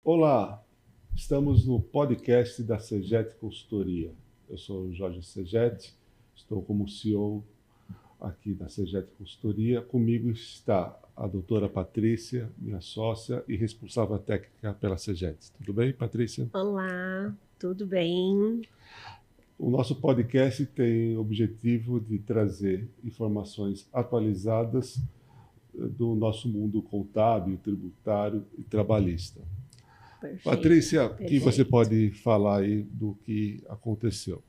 Olá, estamos no podcast da Ceget Consultoria. Eu sou o Jorge Ceget, estou como CEO aqui da Ceget Consultoria. Comigo está a doutora Patrícia, minha sócia e responsável técnica pela Ceget. Tudo bem, Patrícia? Olá, tudo bem? O nosso podcast tem o objetivo de trazer informações atualizadas do nosso mundo contábil, tributário e trabalhista. Perfeito. Patrícia, o que você Perfeito. pode falar aí do que aconteceu?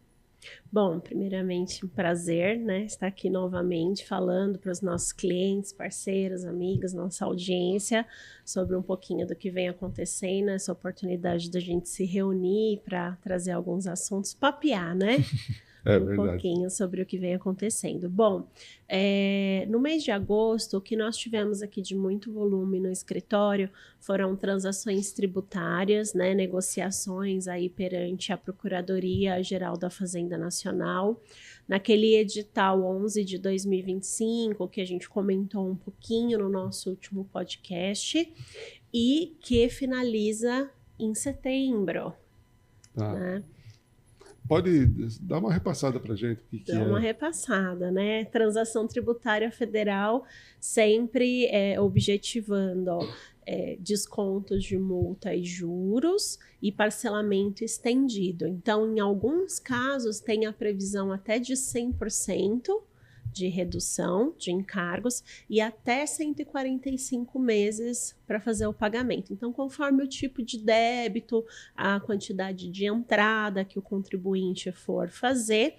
Bom, primeiramente, um prazer, né, estar aqui novamente falando para os nossos clientes, parceiros, amigos, nossa audiência, sobre um pouquinho do que vem acontecendo, essa oportunidade da gente se reunir para trazer alguns assuntos, papear, né? É Um verdade. pouquinho sobre o que vem acontecendo. Bom, no mês de agosto, o que nós tivemos aqui de muito volume no escritório foram transações tributárias, né, negociações aí perante a Procuradoria-Geral da Fazenda Nacional. Naquele edital 11 de 2025, que a gente comentou um pouquinho no nosso último podcast, e que finaliza em setembro, Tá. né? Pode dar uma repassada para a gente o que Dá uma é. repassada, né? Transação tributária federal sempre objetivando descontos de multa e juros e parcelamento estendido. Então, em alguns casos, tem a previsão até de 100% de redução de encargos e até 145 meses para fazer o pagamento. Então, conforme o tipo de débito, a quantidade de entrada que o contribuinte for fazer,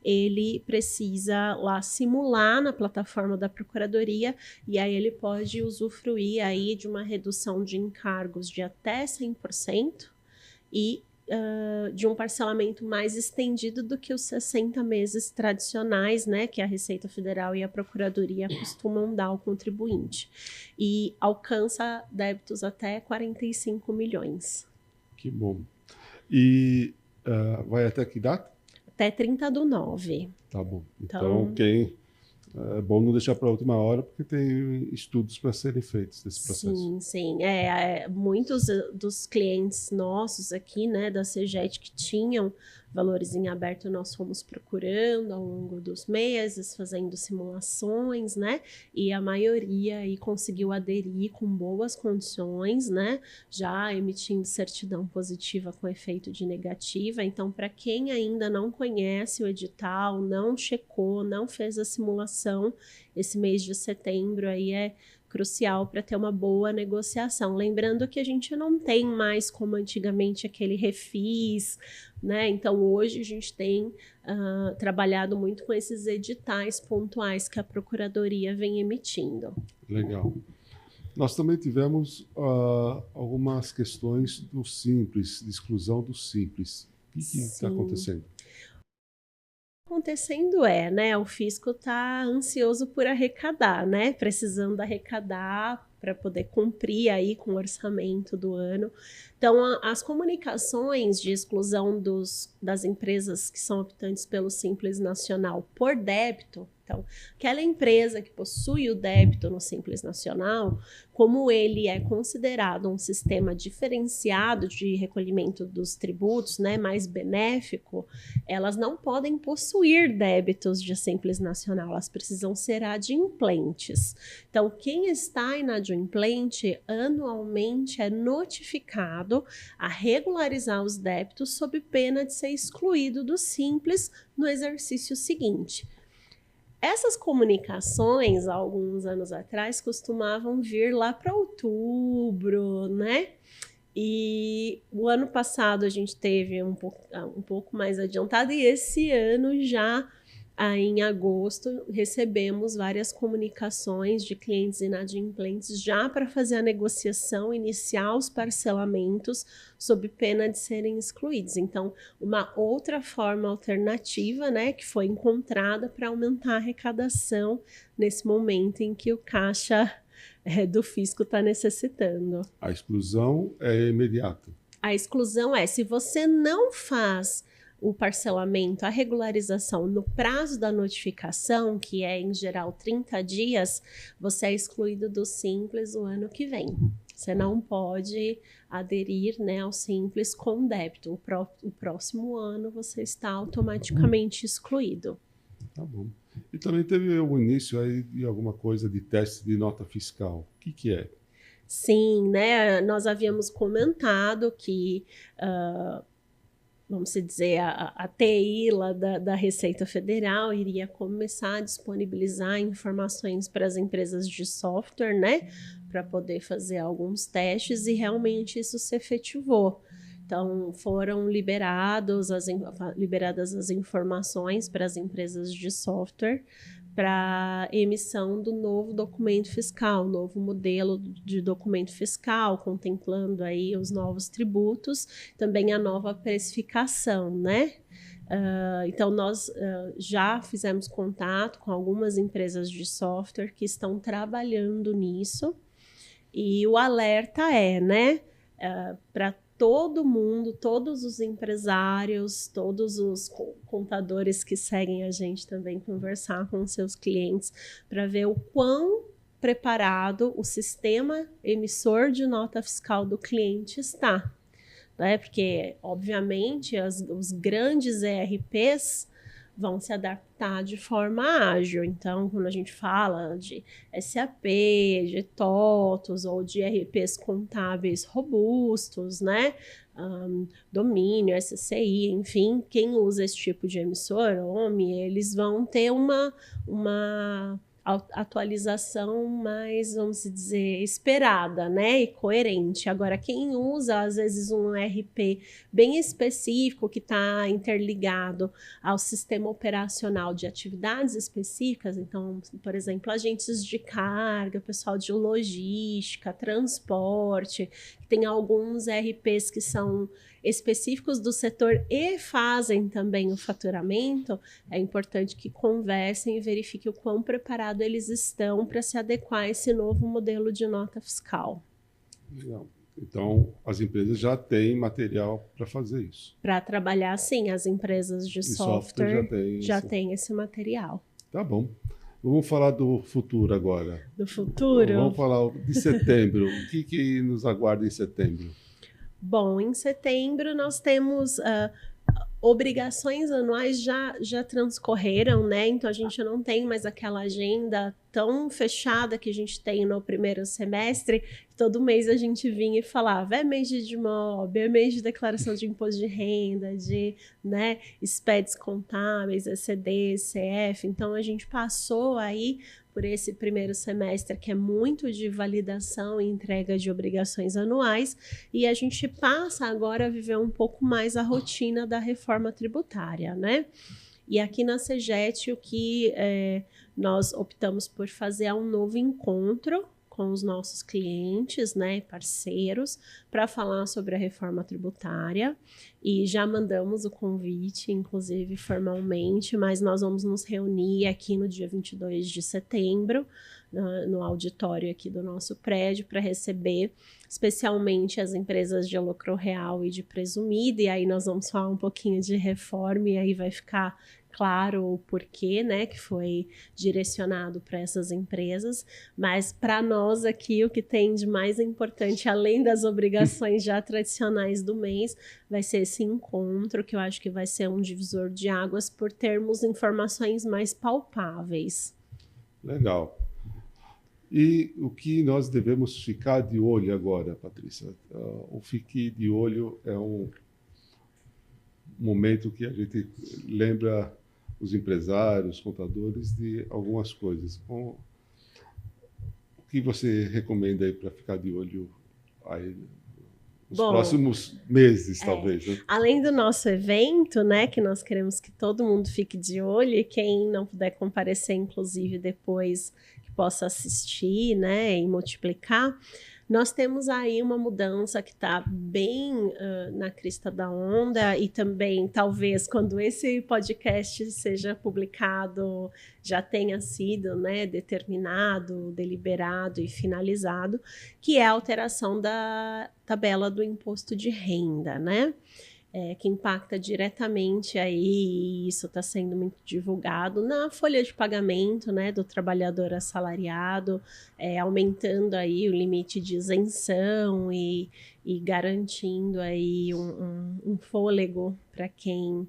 ele precisa lá simular na plataforma da Procuradoria e aí ele pode usufruir aí de uma redução de encargos de até 100% e de um parcelamento mais estendido do que os 60 meses tradicionais, né, que a Receita Federal e a Procuradoria costumam dar ao contribuinte. E alcança débitos até 45 milhões. Que bom. E vai até que data? Até 30/9. Tá bom. Então, é bom não deixar para a última hora, porque tem estudos para serem feitos desse processo. Sim. Muitos dos clientes nossos aqui, né, da Ceget, que tinham valores em aberto, nós fomos procurando ao longo dos meses, fazendo simulações, né, e a maioria aí conseguiu aderir com boas condições, né, já emitindo certidão positiva com efeito de negativa. Então, para quem ainda não conhece o edital, não checou, não fez a simulação, esse mês de setembro aí é crucial para ter uma boa negociação. Lembrando que a gente não tem mais, como antigamente, aquele refis, né? Então, hoje a gente tem trabalhado muito com esses editais pontuais que a Procuradoria vem emitindo. Legal. Nós também tivemos algumas questões do Simples, de exclusão do Simples. O que está acontecendo? Acontecendo né? O fisco está ansioso por arrecadar, né? Precisando arrecadar para poder cumprir aí com o orçamento do ano. Então, as comunicações de exclusão das empresas que são optantes pelo Simples Nacional por débito, então, aquela empresa que possui o débito no Simples Nacional, como ele é considerado um sistema diferenciado de recolhimento dos tributos, né, mais benéfico, elas não podem possuir débitos de Simples Nacional, elas precisam ser adimplentes. Então, quem está inadimplente, anualmente é notificado a regularizar os débitos sob pena de ser excluído do Simples no exercício seguinte. Essas comunicações, há alguns anos atrás, costumavam vir lá para outubro, né? E o ano passado a gente teve um pouco mais adiantado, e esse ano já, em agosto, recebemos várias comunicações de clientes inadimplentes já para fazer a negociação, iniciar os parcelamentos sob pena de serem excluídos. Então, uma outra forma alternativa, né, que foi encontrada para aumentar a arrecadação nesse momento em que o caixa do fisco está necessitando. A exclusão é imediata. A exclusão se você não faz o parcelamento, a regularização no prazo da notificação, que é em geral 30 dias, você é excluído do Simples o ano que vem. Você não pode aderir, né, ao Simples com débito. O próximo ano você está automaticamente excluído. Tá bom. E também teve o início aí de alguma coisa de teste de nota fiscal. O que é? Sim, né? Nós havíamos comentado que, vamos dizer, a TI lá da Receita Federal iria começar a disponibilizar informações para as empresas de software, né? Para poder fazer alguns testes, e realmente isso se efetivou. Então, foram liberadas as informações para as empresas de software para emissão do novo documento fiscal, novo modelo de documento fiscal, contemplando aí os novos tributos, também a nova precificação, né? Então, nós já fizemos contato com algumas empresas de software que estão trabalhando nisso, e o alerta é, né, para todo mundo, todos os empresários, todos os contadores que seguem a gente também, conversar com seus clientes para ver o quão preparado o sistema emissor de nota fiscal do cliente está. Né? Porque, obviamente, os grandes ERPs vão se adaptar de forma ágil. Então, quando a gente fala de SAP, de TOTOS ou de ERPs contábeis robustos, né? Domínio, SCI, enfim, quem usa esse tipo de emissor, OMI, eles vão ter uma atualização mais, vamos dizer, esperada, né, e coerente. Agora, quem usa, às vezes, um ERP bem específico que está interligado ao sistema operacional de atividades específicas, então, por exemplo, agentes de carga, pessoal de logística, transporte, tem alguns ERPs que são específicos do setor e fazem também o faturamento, é importante que conversem e verifiquem o quão preparado eles estão para se adequar a esse novo modelo de nota fiscal. Legal. Então, as empresas já têm material para fazer isso. Para trabalhar, sim, as empresas de software já têm esse material. Tá bom. Vamos falar do futuro agora. Do futuro? Vamos falar de setembro. O que nos aguarda em setembro? Bom, em setembro nós temos obrigações anuais já transcorreram, né? Então a gente não tem mais aquela agenda tão fechada que a gente tem no primeiro semestre. Todo mês a gente vinha e falava, é mês de DMOB, é mês de declaração de imposto de renda, de, né, SPEDs contábeis, ECD, CF. Então a gente passou aí por esse primeiro semestre, que é muito de validação e entrega de obrigações anuais, e a gente passa agora a viver um pouco mais a rotina da reforma tributária, né? E aqui na CEGET, o que nós optamos por fazer é um novo encontro com os nossos clientes, né, parceiros, para falar sobre a reforma tributária, e já mandamos o convite, inclusive formalmente, mas nós vamos nos reunir aqui no dia 22 de setembro, no auditório aqui do nosso prédio, para receber especialmente as empresas de lucro real e de presumido, e aí nós vamos falar um pouquinho de reforma, e aí vai ficar claro o porquê, né, que foi direcionado para essas empresas, mas para nós aqui o que tem de mais importante, além das obrigações já tradicionais do mês, vai ser esse encontro, que eu acho que vai ser um divisor de águas por termos informações mais palpáveis. Legal. E o que nós devemos ficar de olho agora, Patrícia? O fique de olho é um momento que a gente lembra os empresários, os contadores de algumas coisas. Bom, o que você recomenda aí para ficar de olho aí nos próximos meses, talvez? Né? Além do nosso evento, né, que nós queremos que todo mundo fique de olho, e quem não puder comparecer, inclusive, depois que possa assistir, né, e multiplicar, nós temos aí uma mudança que está bem na crista da onda, e também, talvez, quando esse podcast seja publicado, já tenha sido, né, determinado, deliberado e finalizado, que é a alteração da tabela do imposto de renda, né? que impacta diretamente aí, e isso está sendo muito divulgado, na folha de pagamento, né, do trabalhador assalariado, aumentando aí o limite de isenção e garantindo aí um fôlego para quem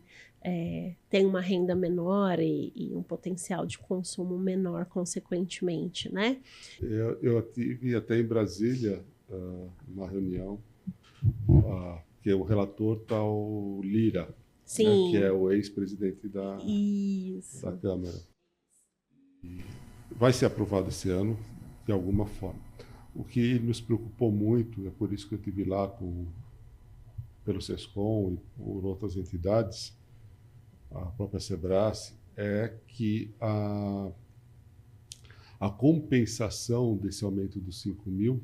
tem uma renda menor e um potencial de consumo menor, consequentemente, né? Eu tive até em Brasília uma reunião, que o relator está o Lira, né, que é o ex-presidente da Câmara. E vai ser aprovado esse ano, de alguma forma. O que nos preocupou muito, é por isso que eu estive lá pelo SESCOM e por outras entidades, a própria Sebrae, é que a compensação desse aumento dos 5 mil,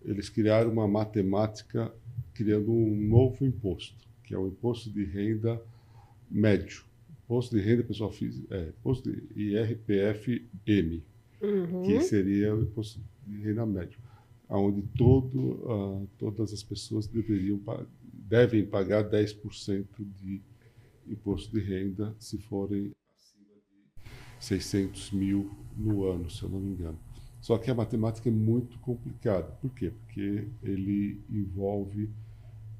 eles criaram uma matemática criando um novo imposto, que é o imposto de renda médio. Imposto de renda pessoal física, imposto de IRPF-M, que seria o imposto de renda médio, onde todas as pessoas devem pagar 10% de imposto de renda se forem acima de 600 mil no ano, se eu não me engano. Só que a matemática é muito complicada. Por quê? Porque ele envolve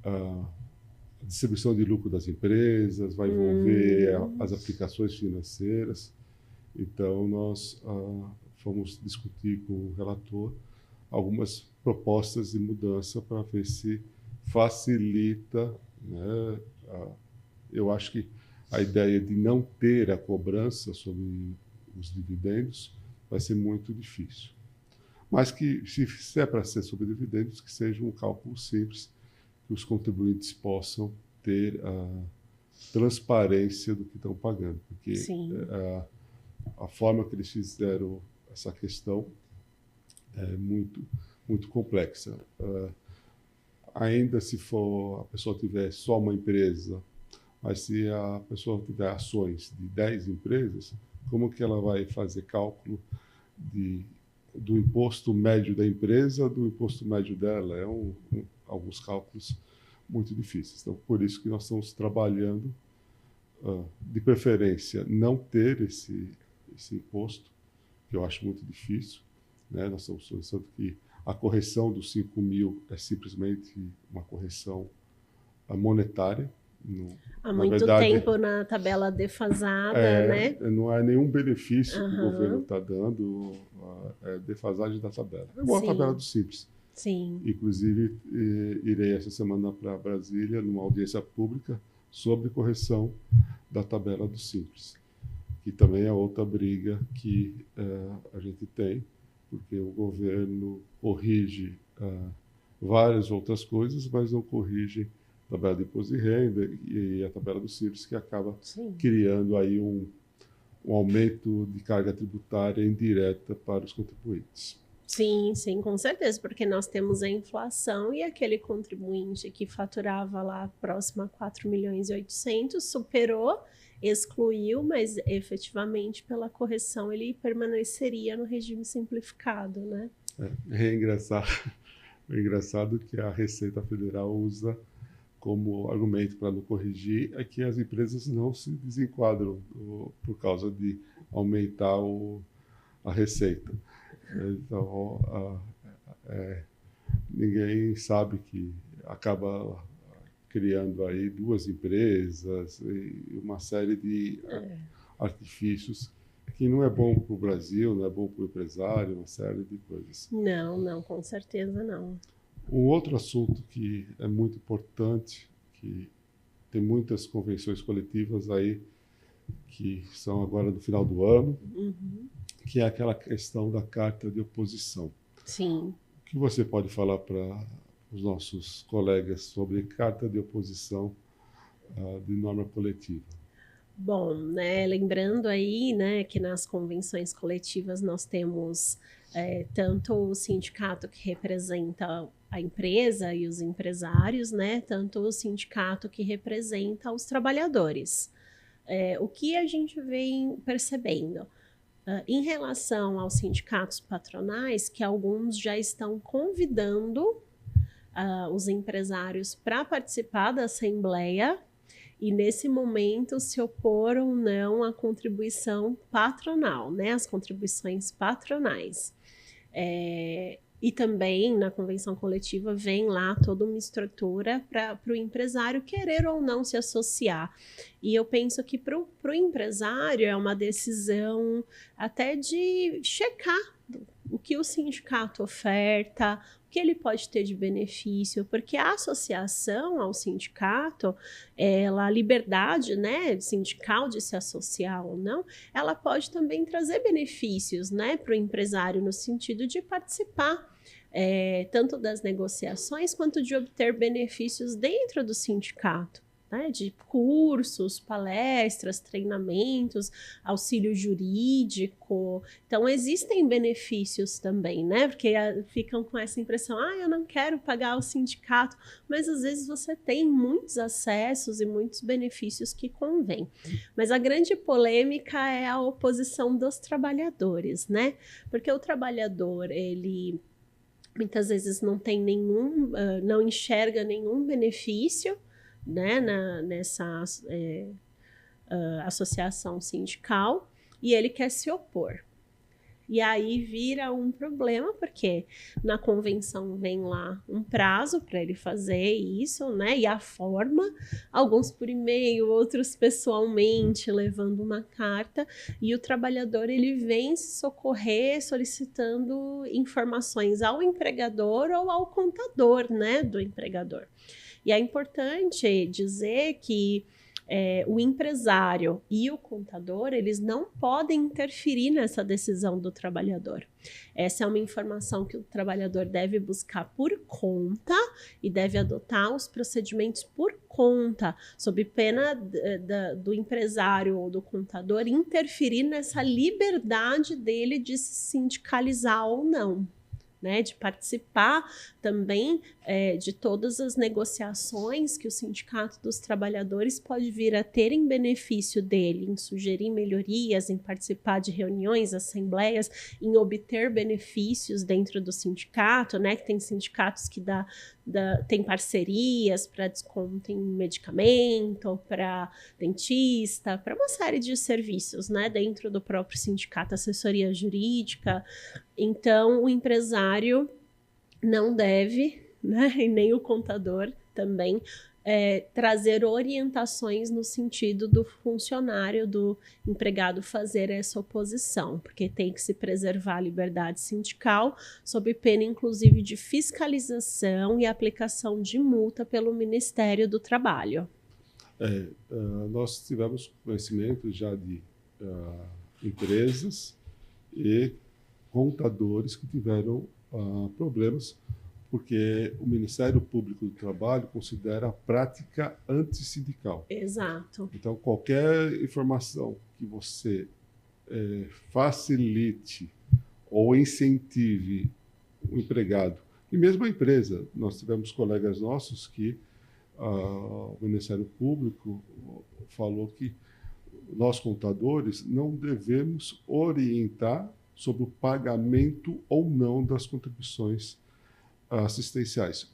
a distribuição de lucro das empresas, vai envolver as aplicações financeiras. Então, nós fomos discutir com o relator algumas propostas de mudança para ver se facilita, né? Eu acho que a ideia de não ter a cobrança sobre os dividendos vai ser muito difícil. Mas que, se é para ser sobre dividendos, que seja um cálculo simples, que os contribuintes possam ter a transparência do que estão pagando. Porque a forma que eles fizeram essa questão é muito, muito complexa. Ainda se a pessoa tiver só uma empresa, mas se a pessoa tiver ações de 10 empresas, como que ela vai fazer cálculo do imposto médio da empresa, do imposto médio dela? Alguns cálculos muito difíceis. Então, por isso que nós estamos trabalhando, de preferência, não ter esse imposto, que eu acho muito difícil, né? Nós estamos solicitando que a correção dos 5 mil é simplesmente uma correção monetária. Há muito tempo na tabela defasada, né? Não é nenhum benefício que o governo está dando, é defasagem da tabela. É igual a tabela do Simples. Sim. Inclusive, irei essa semana para Brasília, numa audiência pública, sobre correção da tabela do Simples, que também é outra briga que a gente tem, porque o governo corrige várias outras coisas, mas não corrige a tabela de imposto de renda e a tabela do Simples, que acaba criando aí um aumento de carga tributária indireta para os contribuintes. Sim, sim, com certeza, porque nós temos a inflação e aquele contribuinte que faturava lá próximo a 4 milhões e 800, superou, excluiu, mas efetivamente pela correção ele permaneceria no regime simplificado, né? É engraçado que a Receita Federal usa como argumento para não corrigir é que as empresas não se desenquadram por causa de aumentar a receita. Então, ninguém sabe que acaba criando aí duas empresas e uma série de artifícios que não é bom para o Brasil, não é bom para o empresário, uma série de coisas. Não, com certeza não. Um outro assunto que é muito importante, que tem muitas convenções coletivas aí, que são agora no final do ano, que é aquela questão da carta de oposição. Sim. O que você pode falar para os nossos colegas sobre carta de oposição de norma coletiva? Bom, né, lembrando aí, né, que nas convenções coletivas nós temos tanto o sindicato que representa a empresa e os empresários, né, tanto o sindicato que representa os trabalhadores. O que a gente vem percebendo? Em relação aos sindicatos patronais, que alguns já estão convidando os empresários para participar da assembleia e, nesse momento, se opor ou não à contribuição patronal, né, as contribuições patronais. E também, na convenção coletiva, vem lá toda uma estrutura para o empresário querer ou não se associar. E eu penso que para o empresário é uma decisão até de checar o que o sindicato oferta, o que ele pode ter de benefício, porque a associação ao sindicato, a liberdade, né, sindical de se associar ou não, ela pode também trazer benefícios, né, para o empresário no sentido de participar tanto das negociações quanto de obter benefícios dentro do sindicato. Né, de cursos, palestras, treinamentos, auxílio jurídico. Então, existem benefícios também, né? Porque ficam com essa impressão, eu não quero pagar o sindicato, mas às vezes você tem muitos acessos e muitos benefícios que convém. Mas a grande polêmica é a oposição dos trabalhadores, né? Porque o trabalhador, ele muitas vezes não tem não enxerga nenhum benefício, né, nessa associação sindical, e ele quer se opor. E aí vira um problema, porque na convenção vem lá um prazo para ele fazer isso, né? E a forma, alguns por e-mail, outros pessoalmente, levando uma carta, e o trabalhador ele vem se socorrer solicitando informações ao empregador ou ao contador, né, do empregador. E é importante dizer que o empresário e o contador, eles não podem interferir nessa decisão do trabalhador. Essa é uma informação que o trabalhador deve buscar por conta e deve adotar os procedimentos por conta, sob pena do empresário ou do contador interferir nessa liberdade dele de se sindicalizar ou não. Né, de participar também de todas as negociações que o Sindicato dos Trabalhadores pode vir a ter em benefício dele, em sugerir melhorias, em participar de reuniões, assembleias, em obter benefícios dentro do sindicato, né, que tem sindicatos que tem parcerias para desconto em medicamento, para dentista, para uma série de serviços, né, dentro do próprio sindicato, assessoria jurídica. Então, o empresário não deve, né, e nem o contador também, trazer orientações no sentido do funcionário, do empregado fazer essa oposição, porque tem que se preservar a liberdade sindical, sob pena, inclusive, de fiscalização e aplicação de multa pelo Ministério do Trabalho. Nós tivemos conhecimento já de empresas e contadores que tiveram problemas, porque o Ministério Público do Trabalho considera a prática antissindical. Exato. Então, qualquer informação que você facilite ou incentive o empregado, e mesmo a empresa, nós tivemos colegas nossos que o Ministério Público falou que nós, contadores, não devemos orientar sobre o pagamento ou não das contribuições assistenciais.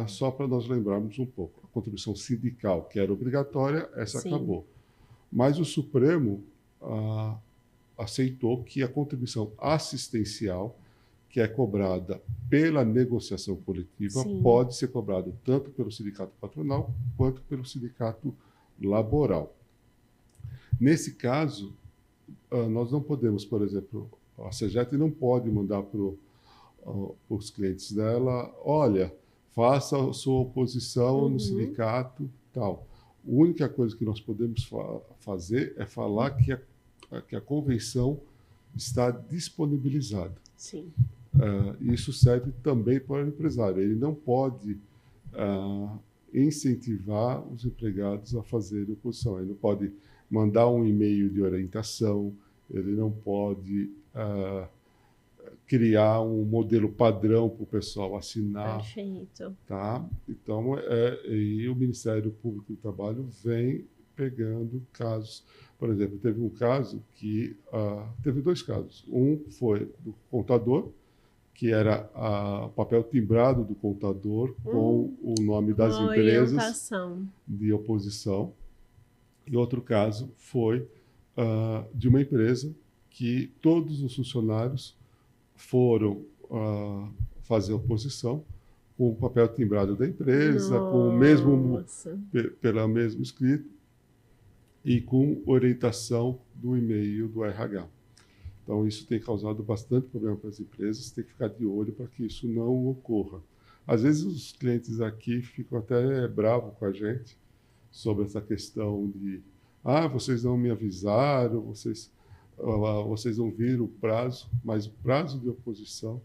Só para nós lembrarmos um pouco, a contribuição sindical, que era obrigatória, essa Sim. acabou. Mas o Supremo aceitou que a contribuição assistencial, que é cobrada pela negociação coletiva, Sim. pode ser cobrada tanto pelo sindicato patronal quanto pelo sindicato laboral. Nesse caso, nós não podemos, por exemplo, a CEGET não pode mandar para os clientes dela, olha, faça a sua oposição no sindicato, tal. A única coisa que nós podemos fazer é falar que a convenção está disponibilizada. Sim. Isso serve também para o empresário. Ele não pode incentivar os empregados a fazerem oposição. Ele não pode mandar um e-mail de orientação, ele não pode criar um modelo padrão para o pessoal assinar. Perfeito. Tá? Então, e o Ministério Público do Trabalho vem pegando casos. Por exemplo, teve um caso que... teve dois casos. Um foi do contador, que era o papel timbrado do contador com o nome das Uma empresas orientação. de oposição. E outro caso foi de uma empresa que todos os funcionários foram fazer oposição com o papel timbrado da empresa, com o mesmo, pela mesmo escrito e com orientação do e-mail do RH. Então, isso tem causado bastante problema para as empresas, tem que ficar de olho para que isso não ocorra. Às vezes, os clientes aqui ficam até bravos com a gente sobre essa questão de vocês não me avisaram, vocês não viram o prazo, mas o prazo de oposição,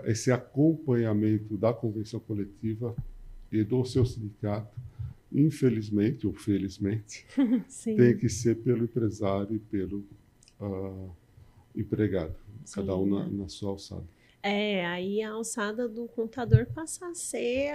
esse acompanhamento da convenção coletiva e do seu sindicato, infelizmente ou felizmente, tem que ser pelo empresário e pelo empregado, cada um na sua alçada. Aí a alçada do contador passa a ser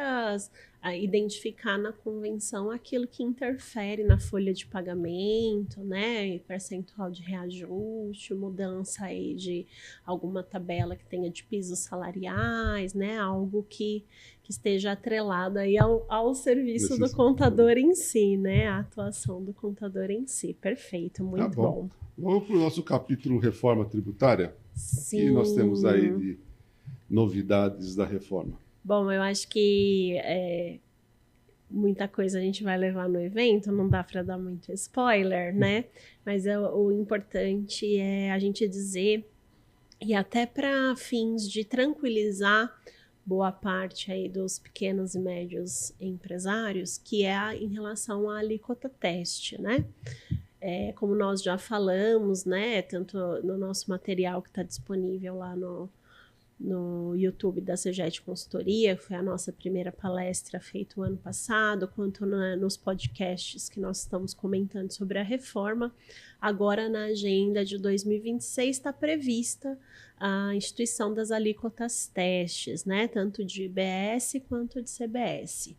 a identificar na convenção aquilo que interfere na folha de pagamento, né? Percentual de reajuste, mudança aí de alguma tabela que tenha de pisos salariais, né? Algo que esteja atrelado aí ao serviço do contador em si, né? A atuação do contador em si. Perfeito, muito bom. Vamos para o nosso capítulo Reforma Tributária. Sim. Aqui nós temos aí de novidades da reforma. Bom, eu acho que muita coisa a gente vai levar no evento, não dá para dar muito spoiler, né? Mas o importante é a gente dizer, e até para fins de tranquilizar boa parte aí dos pequenos e médios empresários, que é em relação à alíquota teste, né? Como nós já falamos, né? Tanto no nosso material que está disponível lá no YouTube da CEGET Consultoria, que foi a nossa primeira palestra feita o ano passado, quanto nos podcasts que nós estamos comentando sobre a reforma. Agora, na agenda de 2026, está prevista a instituição das alíquotas testes, né? Tanto de IBS quanto de CBS.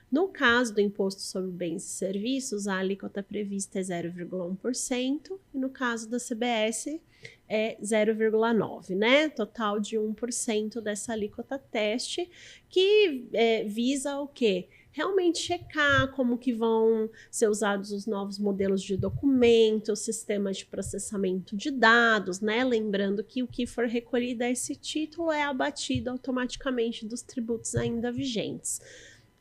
No caso do Imposto sobre Bens e Serviços, a alíquota prevista é 0,1%, e no caso da CBS é 0,9%, né? Total de 1% dessa alíquota teste, que visa o quê? Realmente checar como que vão ser usados os novos modelos de documentos, sistemas de processamento de dados, né? Lembrando que o que for recolhido a esse título é abatido automaticamente dos tributos ainda vigentes.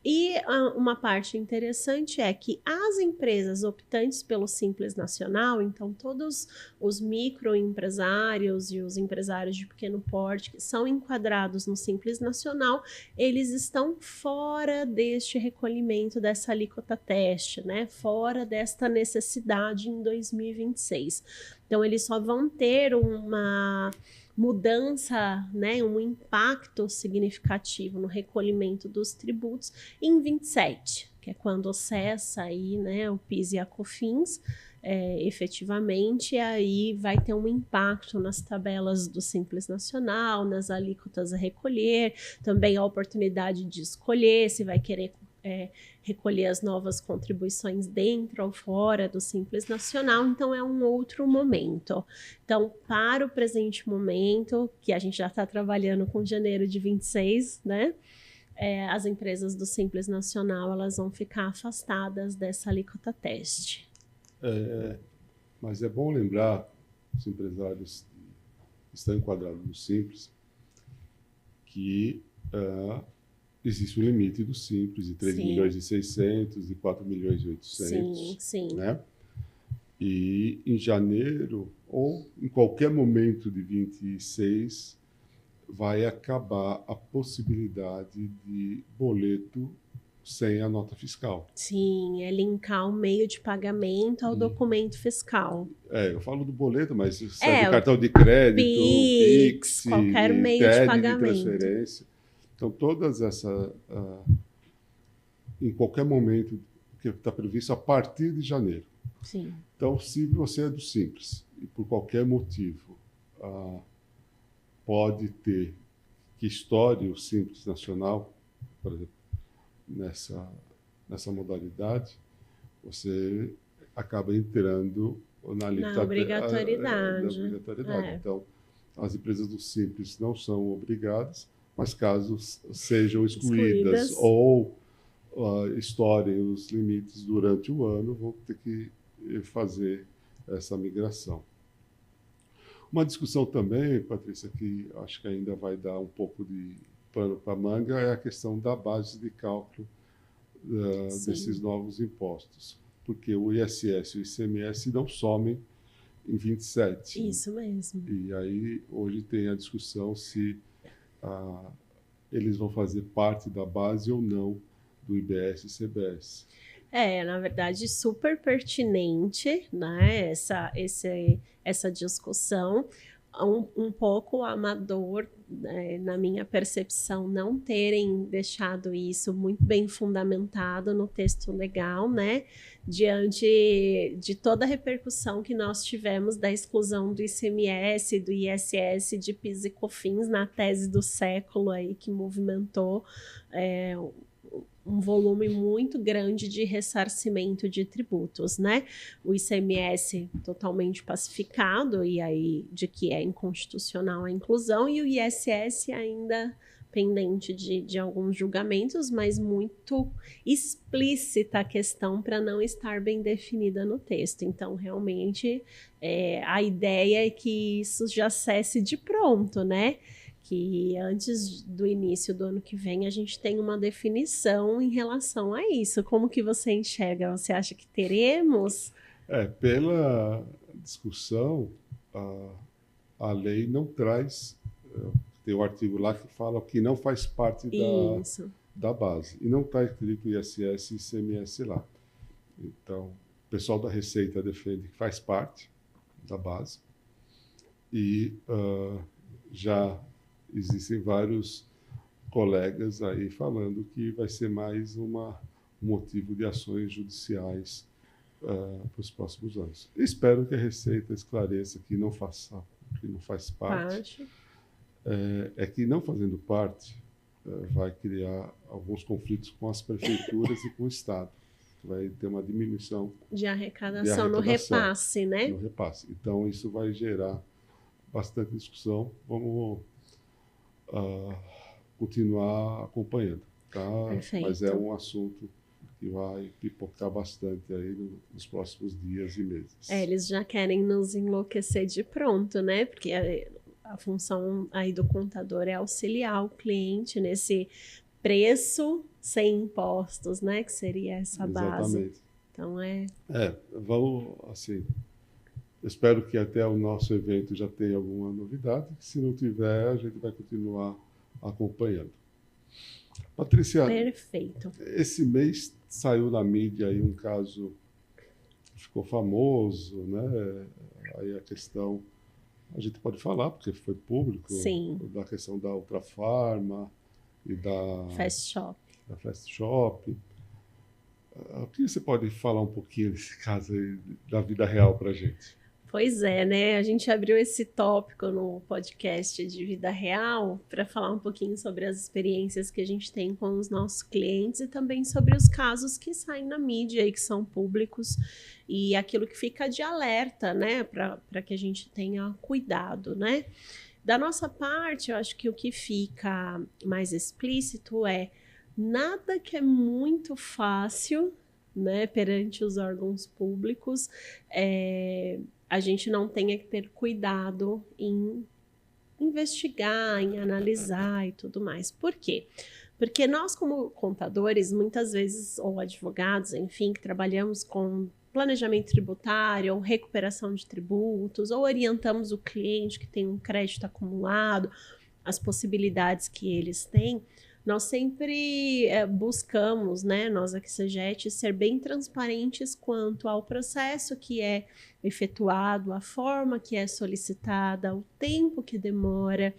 E uma parte interessante é que as empresas optantes pelo Simples Nacional, então todos os microempresários e os empresários de pequeno porte que são enquadrados no Simples Nacional, eles estão fora deste recolhimento dessa alíquota teste, né? Fora desta necessidade em 2026. Então, eles só vão ter uma mudança, né, um impacto significativo no recolhimento dos tributos em 27, que é quando cessa aí, né, o PIS e a COFINS, efetivamente, aí vai ter um impacto nas tabelas do Simples Nacional, nas alíquotas a recolher, também a oportunidade de escolher se vai querer recolher as novas contribuições dentro ou fora do Simples Nacional, então é um outro momento. Então, para o presente momento, que a gente já está trabalhando com janeiro de 26, né? As empresas do Simples Nacional, elas vão ficar afastadas dessa alíquota teste. Mas é bom lembrar, os empresários que estão enquadrados no Simples, que existe um limite do Simples de 3 milhões e 600, de 4 milhões e 800. Sim. Né? E em janeiro, ou em qualquer momento de 26, vai acabar a possibilidade de boleto sem a nota fiscal. Sim, é linkar o meio de pagamento ao documento fiscal. Eu falo do boleto, mas serve cartão de crédito, Pix, qualquer meio de pagamento. De transferência. Então, todas essas, em qualquer momento que está previsto, a partir de janeiro. Sim. Então, se você é do Simples e por qualquer motivo pode ter que estoure o Simples Nacional, por exemplo, nessa modalidade, você acaba entrando na obrigatoriedade. Então, as empresas do Simples não são obrigadas, mas caso sejam excluídas ou estourem os limites durante o ano, vão ter que fazer essa migração. Uma discussão também, Patrícia, que acho que ainda vai dar um pouco de pano para manga, é a questão da base de cálculo desses novos impostos, porque o ISS e o ICMS não somem em 27. Isso mesmo. E aí hoje tem a discussão se eles vão fazer parte da base ou não do IBS e CBS. Na verdade, super pertinente, né, essa discussão. Um pouco amador, né, na minha percepção, não terem deixado isso muito bem fundamentado no texto legal, né, diante de toda a repercussão que nós tivemos da exclusão do ICMS, do ISS, de PIS e COFINS na tese do século aí, que movimentou um volume muito grande de ressarcimento de tributos, né? O ICMS totalmente pacificado, e aí de que é inconstitucional a inclusão, e o ISS ainda pendente de alguns julgamentos, mas muito explícita a questão para não estar bem definida no texto. Então, realmente, a ideia é que isso já cesse de pronto, né? Que antes do início do ano que vem a gente tem uma definição em relação a isso. Como que você enxerga? Você acha que teremos? Pela discussão, a lei não traz... Tem um artigo lá que fala que não faz parte da base. E não está escrito ISS e ICMS lá. Então, o pessoal da Receita defende que faz parte da base. E já existem vários colegas aí falando que vai ser mais um motivo de ações judiciais para os próximos anos. Espero que a Receita esclareça que não faz parte. Que não fazendo parte vai criar alguns conflitos com as prefeituras e com o Estado. Vai ter uma diminuição de arrecadação no repasse, né? No repasse. Então, isso vai gerar bastante discussão. Vamos continuar acompanhando, tá? Perfeito. Mas é um assunto que vai pipocar bastante aí nos próximos dias e meses. Eles já querem nos enlouquecer de pronto, né? Porque a função aí do contador é auxiliar o cliente nesse preço sem impostos, né? Que seria essa base. Exatamente. Então vamos assim. Espero que até o nosso evento já tenha alguma novidade. Se não tiver, a gente vai continuar acompanhando. Patrícia, perfeito. Esse mês saiu na mídia aí um caso que ficou famoso, né? Aí a questão, a gente pode falar, porque foi público, sim, da questão da Ultrafarma e da Fast Shop. Da Fast Shop. O que você pode falar um pouquinho desse caso aí, da vida real para a gente? Pois é, né? A gente abriu esse tópico no podcast de vida real para falar um pouquinho sobre as experiências que a gente tem com os nossos clientes e também sobre os casos que saem na mídia e que são públicos e aquilo que fica de alerta, né? Para que a gente tenha cuidado, né? Da nossa parte, eu acho que o que fica mais explícito é nada que é muito fácil, né? Perante os órgãos públicos, a gente não tenha que ter cuidado em investigar, em analisar e tudo mais. Por quê? Porque nós, como contadores, muitas vezes, ou advogados, enfim, que trabalhamos com planejamento tributário, ou recuperação de tributos, ou orientamos o cliente que tem um crédito acumulado, as possibilidades que eles têm, nós sempre buscamos, né, nós aqui CEGET, ser bem transparentes quanto ao processo que é efetuado, a forma que é solicitada, o tempo que demora,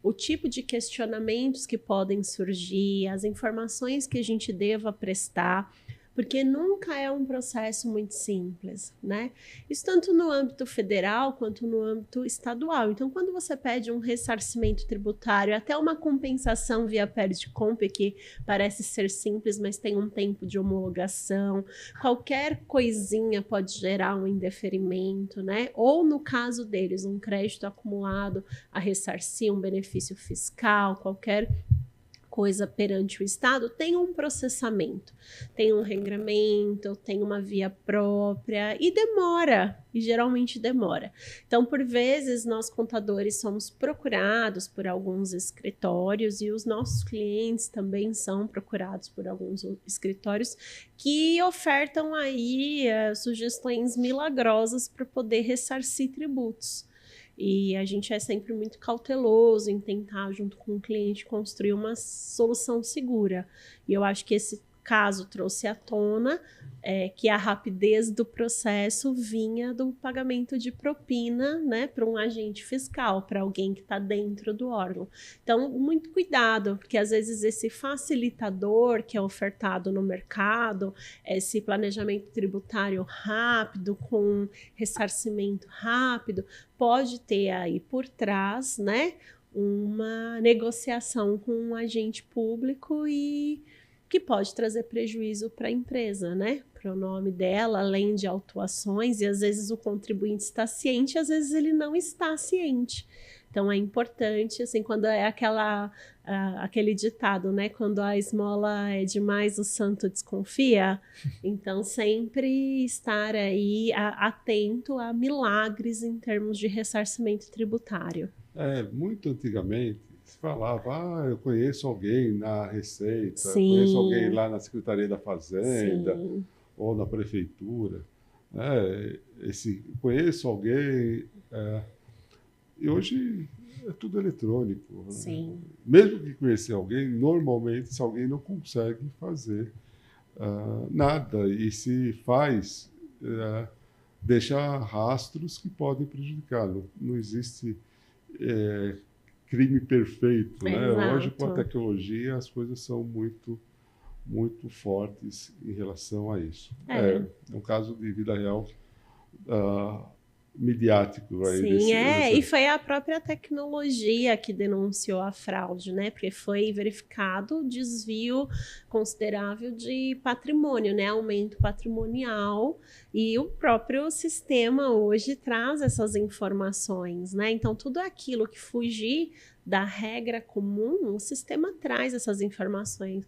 o tipo de questionamentos que podem surgir, as informações que a gente deva prestar, porque nunca é um processo muito simples, né? Isso tanto no âmbito federal quanto no âmbito estadual. Então, quando você pede um ressarcimento tributário, até uma compensação via PERD-COMP, que parece ser simples, mas tem um tempo de homologação, qualquer coisinha pode gerar um indeferimento, né? Ou, no caso deles, um crédito acumulado a ressarcir, um benefício fiscal, qualquer coisa perante o Estado, tem um processamento, tem um regramento, tem uma via própria e demora, e geralmente demora. Então, por vezes, nós contadores somos procurados por alguns escritórios e os nossos clientes também são procurados por alguns escritórios que ofertam aí sugestões milagrosas para poder ressarcir tributos. E a gente é sempre muito cauteloso em tentar, junto com o cliente, construir uma solução segura. E eu acho que esse caso trouxe à tona que a rapidez do processo vinha do pagamento de propina, né, para um agente fiscal, para alguém que está dentro do órgão. Então, muito cuidado, porque às vezes esse facilitador que é ofertado no mercado, esse planejamento tributário rápido, com ressarcimento rápido, pode ter aí por trás, né, uma negociação com um agente público e que pode trazer prejuízo para a empresa, né? Para o nome dela, além de autuações, e às vezes o contribuinte está ciente, às vezes ele não está ciente. Então é importante, assim, quando é aquele ditado, né? Quando a esmola é demais, o santo desconfia. Então sempre estar aí atento a milagres em termos de ressarcimento tributário. Muito antigamente se falava, eu conheço alguém na Receita, Sim. Conheço alguém lá na Secretaria da Fazenda, Sim. Ou na Prefeitura. Conheço alguém. E hoje é tudo eletrônico. Sim. Mesmo que conhecer alguém, normalmente esse alguém não consegue fazer nada. E se faz, deixa rastros que podem prejudicar. Não existe crime perfeito, né? Hoje, com a tecnologia, as coisas são muito, muito fortes em relação a isso. É um caso de vida real midiático. Sim, e foi a própria tecnologia que denunciou a fraude, né? Porque foi verificado desvio considerável de patrimônio, né? Aumento patrimonial, e o próprio sistema hoje traz essas informações, né? Então, tudo aquilo que fugir da regra comum, o sistema traz essas informações.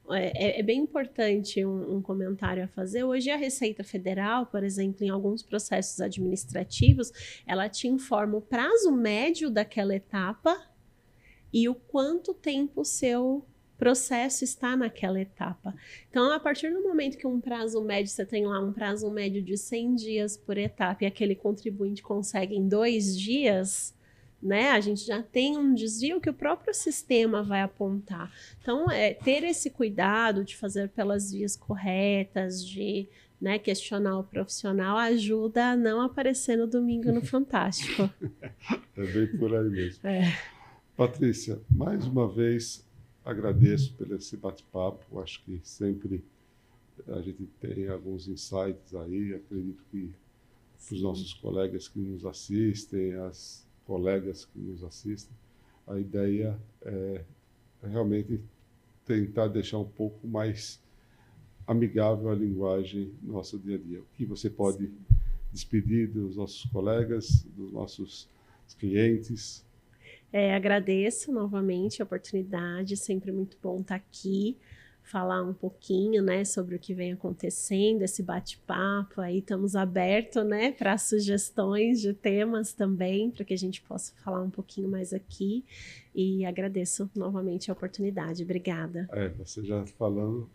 É bem importante um comentário a fazer. Hoje a Receita Federal, por exemplo, em alguns processos administrativos, ela te informa o prazo médio daquela etapa e o quanto tempo o seu processo está naquela etapa. Então, a partir do momento que um prazo médio, você tem lá um prazo médio de 100 dias por etapa e aquele contribuinte consegue em 2 dias... né? A gente já tem um desvio que o próprio sistema vai apontar. Então, ter esse cuidado de fazer pelas vias corretas, de questionar o profissional, ajuda a não aparecer no domingo no Fantástico. É bem por aí mesmo. Patrícia, mais uma vez agradeço por esse bate-papo. Acho que sempre a gente tem alguns insights aí. Acredito que os nossos colegas que nos assistem, as colegas que nos assistem, a ideia é realmente tentar deixar um pouco mais amigável a linguagem no nosso dia a dia. O que você pode despedir dos nossos colegas, dos nossos clientes? Agradeço novamente a oportunidade, sempre muito bom estar aqui, falar um pouquinho, né, sobre o que vem acontecendo, esse bate-papo aí, estamos abertos, né, para sugestões de temas também, para que a gente possa falar um pouquinho mais aqui, e agradeço novamente a oportunidade. Obrigada. Você já falando,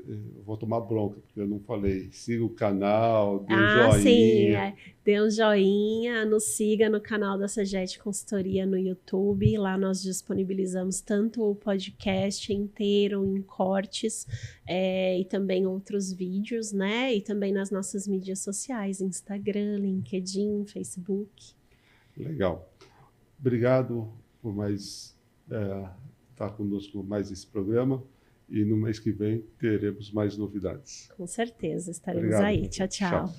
eu vou tomar bronca, porque eu não falei. Siga o canal, dê um joinha. Sim, dê um joinha, nos siga no canal da CEGET Consultoria no YouTube. Lá nós disponibilizamos tanto o podcast inteiro em cortes e também outros vídeos, né? E também nas nossas mídias sociais, Instagram, LinkedIn, Facebook. Legal. Obrigado por estar conosco mais esse programa. e no mês que vem teremos mais novidades. Com certeza, estaremos Obrigado. aí. Tchau, tchau. Tchau.